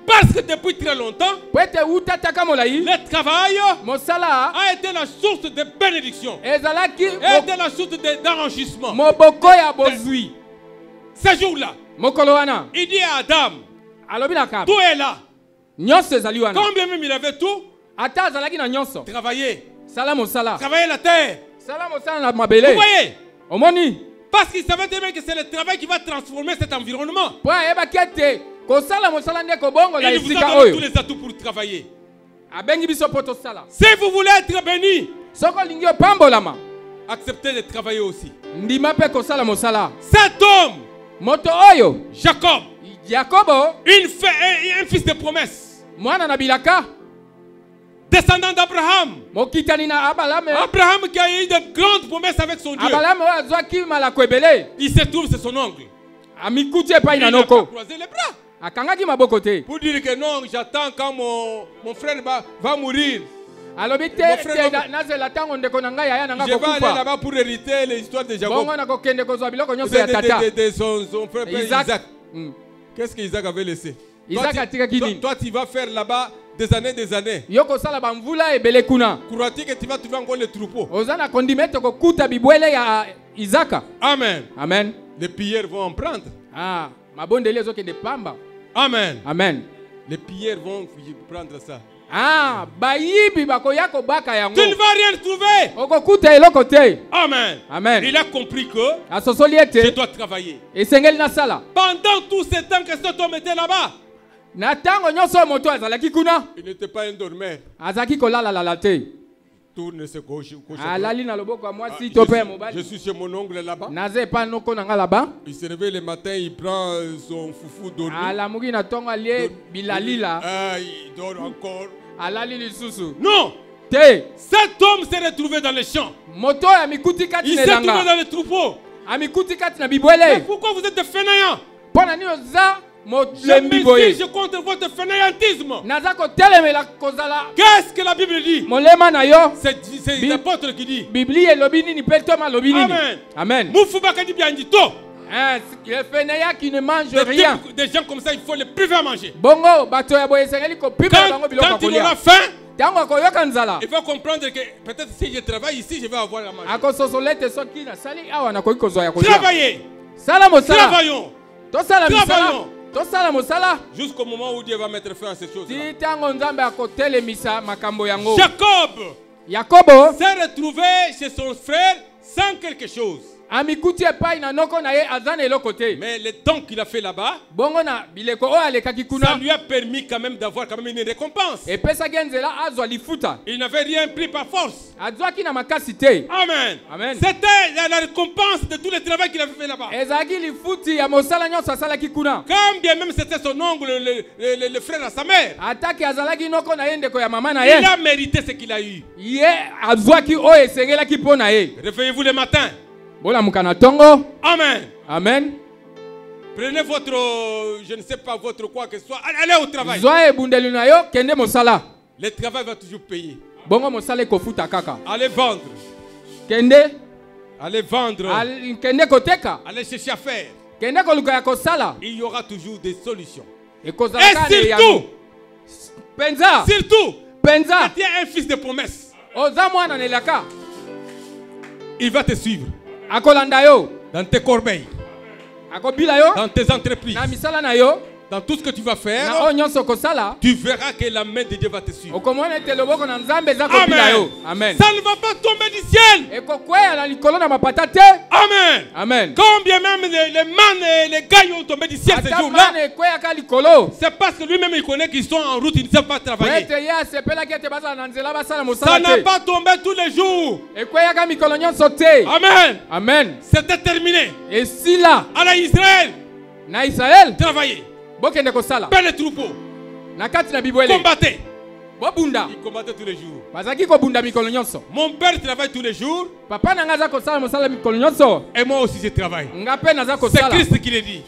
Parce que depuis très longtemps, le travail a été la source de bénédiction, a été la source d'enrichissement. Ce jour-là, il dit à Adam, tout est là. Combien même il avait tout, travailler la terre. Vous voyez? Parce qu'il savait très bien que c'est le travail qui va transformer cet environnement. Il vous a donné tous les atouts pour travailler. Si vous voulez être béni, acceptez de travailler aussi. Cet homme, Jacob, un fils de promesse, descendant d'Abraham. Abraham qui a eu de grandes promesses avec son Dieu. Il se trouve, c'est son oncle. Il n'a pas croisé les bras. Pour dire que non, j'attends quand mon frère va mourir. Je vais aller là-bas pour hériter l'histoire de Jacob. De son frère Isaac. Qu'est-ce qu'Isaac avait laissé? Toi, tu vas faire là-bas des années. Crois-tu que tu vas trouver encore les troupeaux? Amen. Amen. Les pilleurs vont en prendre. Amen. Amen. Les pilleurs vont prendre ça. Tu ne vas rien trouver. Amen. Amen. Il a compris que je dois travailler. Pendant tout ce temps que cet homme était là-bas, il n'était pas un dormeur. Tourne ce gauche. Je suis chez mon oncle là-bas. Il se réveille le matin, il prend son foufou dormi. Il dort encore. Non! Cet homme s'est retrouvé dans les champs. Il s'est retrouvé dans les troupeaux. Mais pourquoi vous êtes des fainéants? Je contre votre fainéantisme. Qu'est-ce que la Bible dit? C'est l'apôtre qui dit. Amen. Amen. Mufubaka dit bien dit to. Le fainéant qui ne mange rien. Des gens comme ça, il faut les priver à manger. Bongo, bato ya boye sengeli ko priver bango biloko Quand il kolia. aura faim, Tango ko yoka nzala. il va comprendre que peut-être si je travaille ici, je vais avoir à manger. Ako sosolete soki na sali awa na koyi kozwa ya kolia. Travaillez. Sala mosala. Travaillons. To sala misala. Travaillons. To sala mosala. Jusqu'au moment où Dieu va mettre fin à ces choses. Ti tango nzambe akotele misa makambo yango. Jacob Yakobo s'est retrouvé chez son frère sans quelque chose. amikuti epai na noko na ye azana eloko te. Mais le temps qu'il a fait là-bas, Bongo na bileko o alekaki ça kuna. lui a permis quand même d'avoir quand même une récompense. Epesaki nzela azwa lifuta. Il n'avait rien pris par force. Azwaki na makasi te. Amen. Amen. C'était la récompense de tout le travail qu'il avait fait là-bas. Ezalaki lifuti ya mosala nyonso asalaki kuna. Quand bien même c'était son oncle, le frère à sa mère, Ataki azalaki noko na ye ndeko ya mama na il ye. a mérité ce qu'il a eu. Ye azwaki oyo esengelaki mpo na ye. Réveillez-vous le matin. Bolamuka na tongo. Amen. Amen. Prenez votre, je ne sais pas, votre quoi que ce soit. Allez au travail. Zwa ebundeli na yo kende mosala. Le travail va toujours payer. Bongo mosala ekofuta kaka. Allez vendre. Kende. Allez vendre. Kende koteka. Allez chercher à faire. Kende koluka ya kosala. Il y aura toujours des solutions. Et surtout, Penza. surtout, Penza. quand tu as un fils de promesse, Oza mwana nelaka. il va te suivre Akolanda yo. dans tes corbeilles, Akobila yo. dans tes entreprises, Na misala na yo. dans tout ce que tu vas Na faire. o nyonso kosala. Tu verras que la main de Dieu va te suivre. Okomona ete loboko na nzambe eza kobila yo. Amen. Amen. Ça ne va pas tomber du ciel. Ekokweya na likolo na mapata te. Amen. Amen. Combien même les mannes et les gars ont tombé du ciel ces jours-là, Atamane ekweyaka likolo. c'est parce que lui-même il connaît qu'ils sont en route, ils ne savent pas travailler. Ete ye asepelaki ete bazala na nzela basala Ça mosala n'a te. pas tombé tous les jours. Ekweyaka mikolo nyonso te. Amen. Amen. C'était terminé. Esila Alors Israël, na Israel travaillez. bokende kosala. Père les troupeaux, Na kati na bibwele. combattez. Bobunda. Il combattait tous les jours. Bazaki kobunda mikolo nyonso. Mon père travaille tous les jours Papa na nga aza kosala mosala mikolo nyonso. et moi aussi je travaille. Nga pe naza C'est kosala. Christ qui le dit.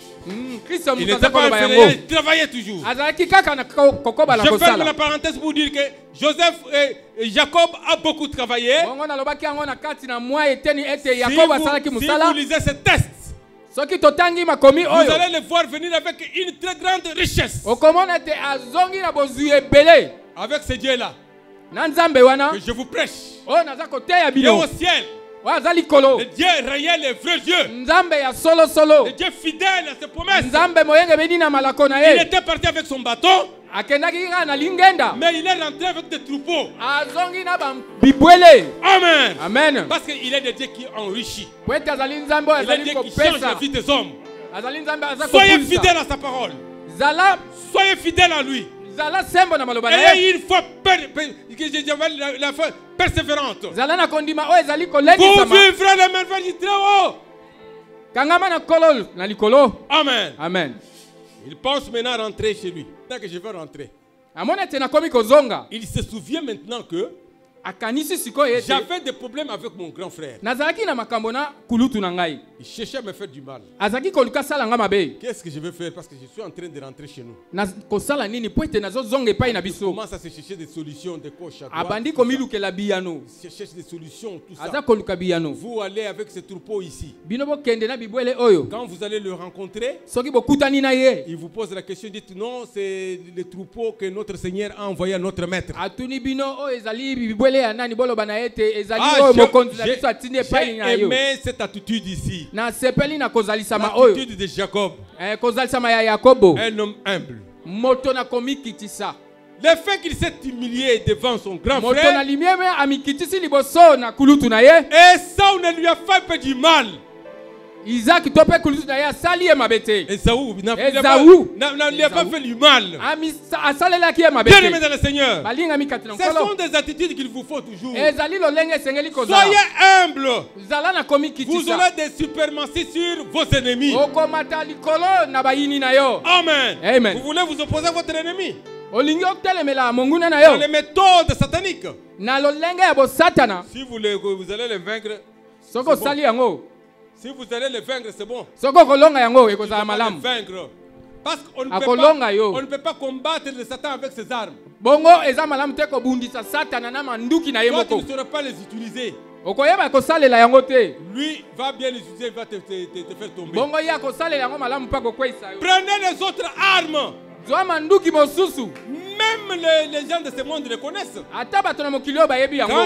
Kristo Il mutu n'était aza pas un koloba fainéant, yango. il travaillait toujours. Azalaki kaka na kokoba na Je ferme la kosala. parenthèse pour dire que Joseph et Jacob a beaucoup travaillé. Bongo nalobaki yango na kati na mwa eteni ete Si Yakobo asalaki vous mosala. lisez ce texte, Soki totangi makomi vous oyo. allez le voir venir avec une très grande richesse. Okomona ete azongi na bozwi ebele. Avec ce Dieu-là Na nzambe wana. que je vous prêche. Oyo naza koteya Il est bino. au ciel. Oyo aza likolo. Le Dieu réel et vrai Dieu. Nzambe ya solo solo. Le Dieu fidèle à ses promesses. Nzambe moyenge beni na malako na Il ye. était parti avec son bateau, Akendaki kaka na lingenda. mais il est rentré avec des troupeaux. Azongi na bibwele. Amen. Amen. Parce qu'il est le Dieu qui enrichit. Po ete azali nzambe oyo Il est le azali Dieu qui change la kopesa. vie des hommes. Azali nzambe aza Soyez kopulisa. fidèles à sa parole. Zala Soyez fidèles à lui. zala sembo na maloba na ye. Ayez une foi la foi persévérante. Zala na kondima oyo ezali Vous kolendisama. vivrez les merveilles du très haut. Kangama na kolo na likolo. Amen. Amen. Il pense maintenant à rentrer chez lui. Dès que je vais rentrer. Amona ete nakomi kozonga. Il se souvient maintenant que Akanisi sikoyo ete. j'avais des problèmes avec mon grand frère. Nazalaki na makambo na kulutu na ngai. Il cherchait à me faire du mal. Azaki koluka sala nga mabe. Qu'est-ce que je vais faire parce que je suis en train de rentrer chez nous. Na kosala nini po ete nazozonga epai na Il biso. commence à se chercher des solutions de gauche à droite. Abandi komilukela biyano. Il cherche des solutions, tout ça. Aza koluka biyano. Vous allez avec ce troupeau ici. Bino bokende na bibwele oyo. Quand vous allez le rencontrer, Soki bokutani na ye. il vous pose la question, dites non, c'est le troupeau que notre Seigneur a envoyé à notre maître. Atuni bino oyo ezali bibwele ya nani boloba na ete ezali Ah, oyo mokonzi na biso atini j'ai epai na yo. aimé cette attitude ici. Na sepeli na kozalisama oyo. L'attitude de Jacob, Kozalisama ya Yakobo. un homme humble. Moto na komikitisa. Le fait qu'il s'est humilié devant son grand Moto na frère, limieme amikitisi liboso na kulutu na ye. et ça, on ne lui a pas fait du mal. Isaac tope kulutu na ye asali ye mabe te. Esaü n'a Esaü. lui a pas fait du mal. Asalelaki ye mabe Bien aimé te. dans le Seigneur, Balinga mikati na ce sont nkolo. des attitudes qu'il vous faut toujours. Ezali lolenge esengeli kozala. Soyez humble. Zala na Vous komikitisa. aurez des suprématies sur vos ennemis. Okomata likolo na bayini na yo. Amen. Amen. Vous voulez vous opposer à votre ennemi Olingi otelemela monguna na dans yo. les méthodes sataniques. Na lolenge ya bosatana. Si vous allez le vaincre, Soko sali yango. si vous allez le vaincre, c'est bon. Soko kolonga yango Vous ekozala devez le malamu. vaincre. Parce qu'on ne, Akolonga yo. on ne peut pas combattre le Satan avec ses armes. Bongo eza malamu te kobundisa satana na manduki na ye Toi, tu moko. ne sauras pas les utiliser. Lui va bien l'utiliser, il va te faire tomber. Prenez les autres armes. Même les gens de ce monde le connaissent. Quand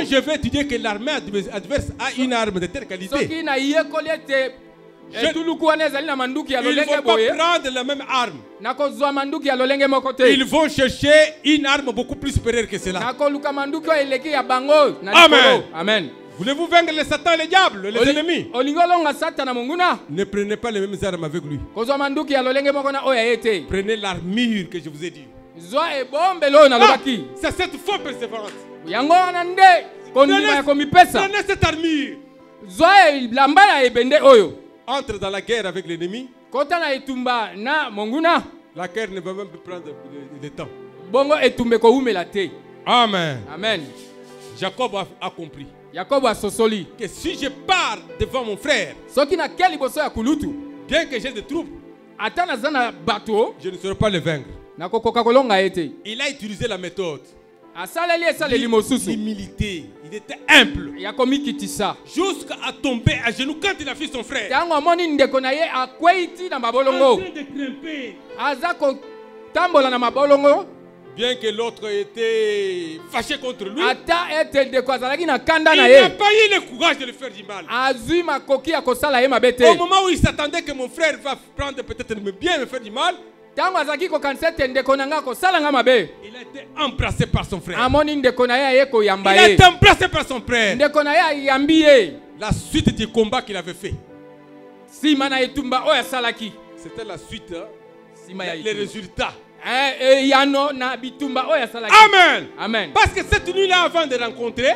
je vais te dire que l'armée adverse a une arme de telle qualité, il ne faut pas prendre la même arme. Ils vont chercher une arme beaucoup plus supérieure que cela. Amen. Amen. Voulez-vous vaincre les Satan et les diables, les ennemis? Ne prenez pas les mêmes armes avec lui. Prenez l'armure que je vous ai dit. C'est cette fausse persévérance. Prenez cette armure. Entre dans la guerre avec l'ennemi. La guerre ne va même plus prendre de temps. Amen. Amen. Jacob a compris que si je pars devant mon frère, bien que j'ai des troupes, je ne serai pas le vaincre. Il a utilisé la méthode. L'humilité. Il était humble. Jusqu'à tomber à genoux quand il a vu son frère. En train de grimper. Bien que l'autre était fâché contre lui, il n'a pas eu le courage de lui faire du mal. Au moment où il s'attendait que mon frère va prendre peut-être bien me faire du mal, il a été embrassé par son frère. Il a été embrassé par son frère. La suite du combat qu'il avait fait, c'était la suite, les résultats. Amen. Amen. Parce que cette nuit-là, avant de rencontrer,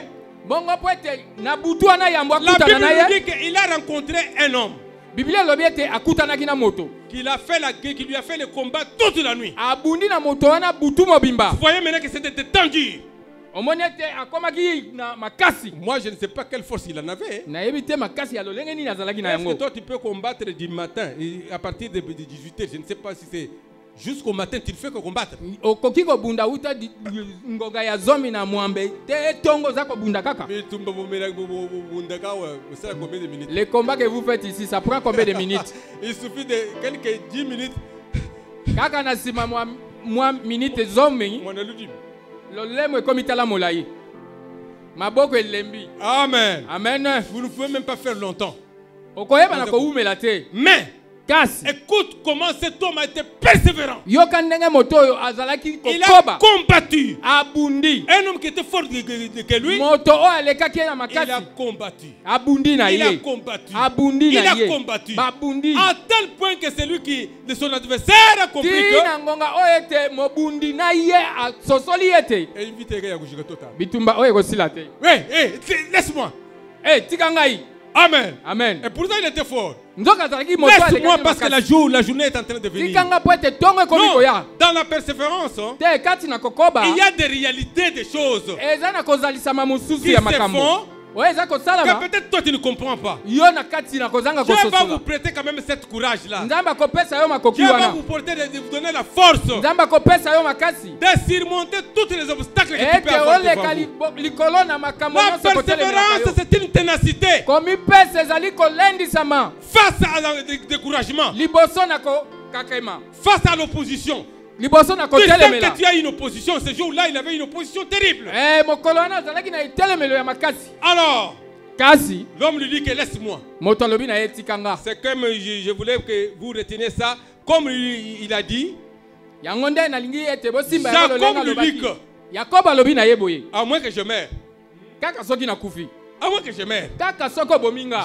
la Bible nous dit qu'il a rencontré un homme qui lui a fait le combat toute la nuit. Vous voyez maintenant que c'était tendu. Moi, je ne sais pas quelle force il en avait. Est-ce que toi, tu peux combattre du matin à partir de 18h? Je ne sais pas si c'est jusqu'au matin, tu ne fais que combattre. Les combats que vous faites ici, ça prend combien de minutes? Il suffit de quelques 10 minutes. Amen. Amen. Vous ne pouvez même pas faire longtemps. Mais écoute comment cet homme a été persévérant. Il a combattu. Un homme qui était fort que lui. Il a combattu. Il a combattu. Il a combattu. À tel point que celui qui de son adversaire a compris que. Oui, laisse-moi. Amen. Amen. Et pourtant il était fort. Laisse-moi parce que la journée est en train de venir. Non, dans la persévérance, il y a des réalités des choses qui se font que peut-être toi tu ne comprends pas. Dieu va vous prêter quand même cette courage-là. Dieu va vous porter de vous donner la force de surmonter tous les obstacles que tu peux avoir devant vous. La persévérance, c'est une ténacité face à le découragement, face à l'opposition. Tu sais que tu as une opposition. Ce jour-là, il avait une opposition terrible. Alors, l'homme lui dit que laisse-moi. C'est comme je voulais que vous reteniez ça. Comme il a dit, Jacob lui dit que à moins que je meure, à moins que je meure,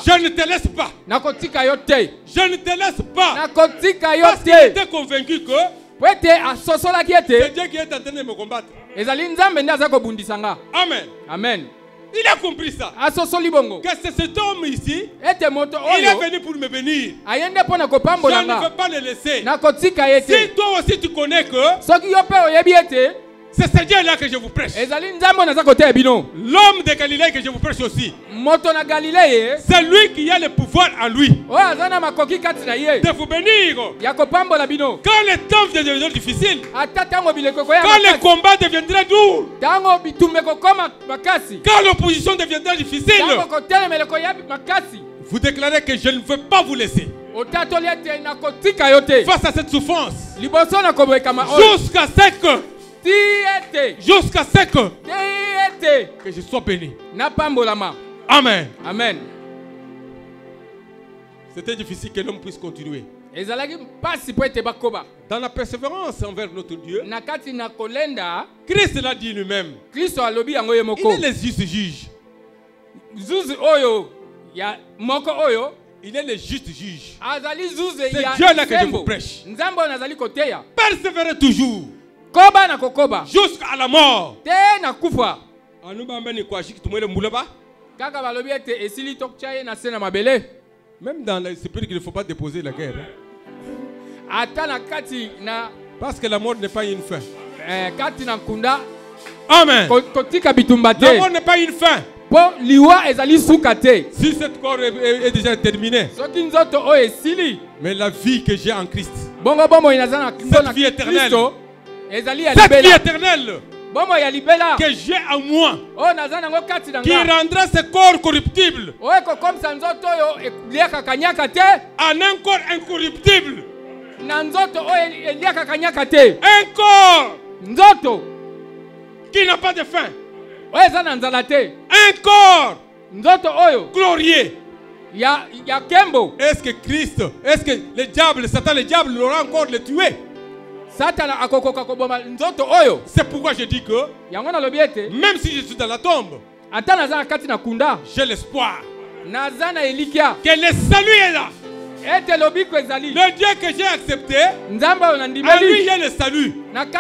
je ne te laisse pas. Je ne te laisse pas. Parce qu'il était convaincu que c'est Dieu qui est en train de me combattre. Amen. Amen. Il a compris ça. Que c'est cet homme ici. Il est venu pour me bénir. Je ne veux pas le laisser. Si toi aussi tu connais que C'est ce Dieu-là que je vous prêche. L'homme de Galilée que je vous prêche aussi. C'est lui qui a le pouvoir en lui de vous bénir. Quand les temps deviendront difficiles, quand le combat deviendra dur, quand l'opposition deviendra difficile, vous déclarez que je ne veux pas vous laisser face à cette souffrance jusqu'à ce que je sois béni. Amen. Amen. C'était difficile que l'homme puisse continuer. Dans la persévérance envers notre Dieu, Christ l'a dit lui-même. Il est le juste juge. Il est le juste juge. C'est Dieu-là que je vous prêche. Persévérez toujours jusqu'à la mort. Même dans l'esprit qu'il ne faut pas déposer la guerre. Parce que la mort n'est pas une fin. Amen. La mort n'est pas une fin. Si cette corps est déjà terminée, mais la vie que j'ai en Christ, cette vie éternelle, que j'ai en moi, qui rendra ce corps corruptible en un corps incorruptible, un corps qui n'a pas de fin, un corps glorieux. Est-ce que Christ, est-ce que le diable, Satan, le diable l'aura encore le tué? C'est pourquoi je dis que même si je suis dans la tombe, j'ai l'espoir que le salut est là. Le Dieu que j'ai accepté, à lui il y a le salut. C'est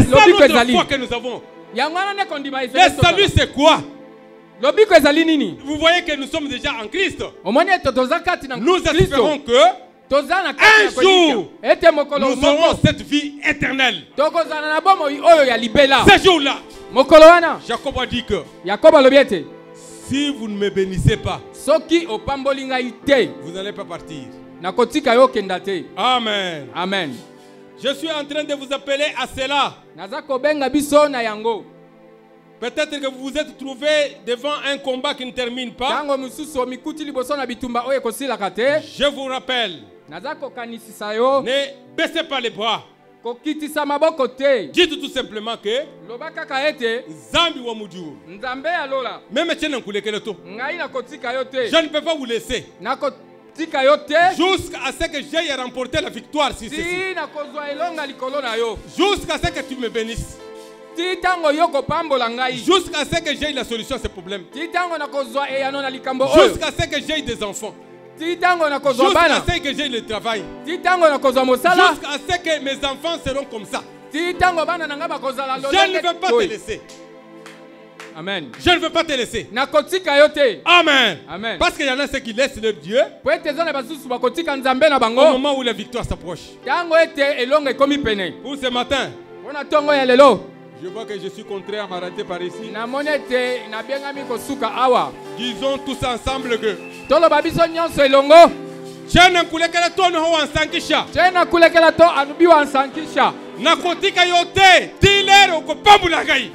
ça l'autre foi que nous avons. Le salut c'est quoi? Vous voyez que nous sommes déjà en Christ. Nous espérons que un jour, nous aurons cette vie éternelle. Ce jour-là, Jacob a dit que si vous ne me bénissez pas, vous n'allez pas partir. Amen. Amen. Je suis en train de vous appeler à cela. Peut-être que vous vous êtes trouvé devant un combat qui ne termine pas. Je vous rappelle, ne baissez pas les bras. Dites tout simplement que Zambi wa mujuru. Même je ne peux pas vous laisser jusqu'à ce que j'aille remporter la victoire. Jusqu'à ce que tu me bénisses. Jusqu'à ce que j'aie la solution à ce problème. Jusqu'à ce que j'aie des enfants. Jusqu'à ce que j'aie le travail. Jusqu'à ce que mes enfants seront comme ça. Je ne veux pas te laisser. Amen. Je ne veux pas te laisser. Amen. Amen. Parce qu'il y en a ceux qui laissent leur Dieu au moment où la victoire s'approche. Pour ce matin, je vois que je suis contraire à m'arrêter par ici. Disons tous ensemble que nakotika yote tilero kopambula ngai.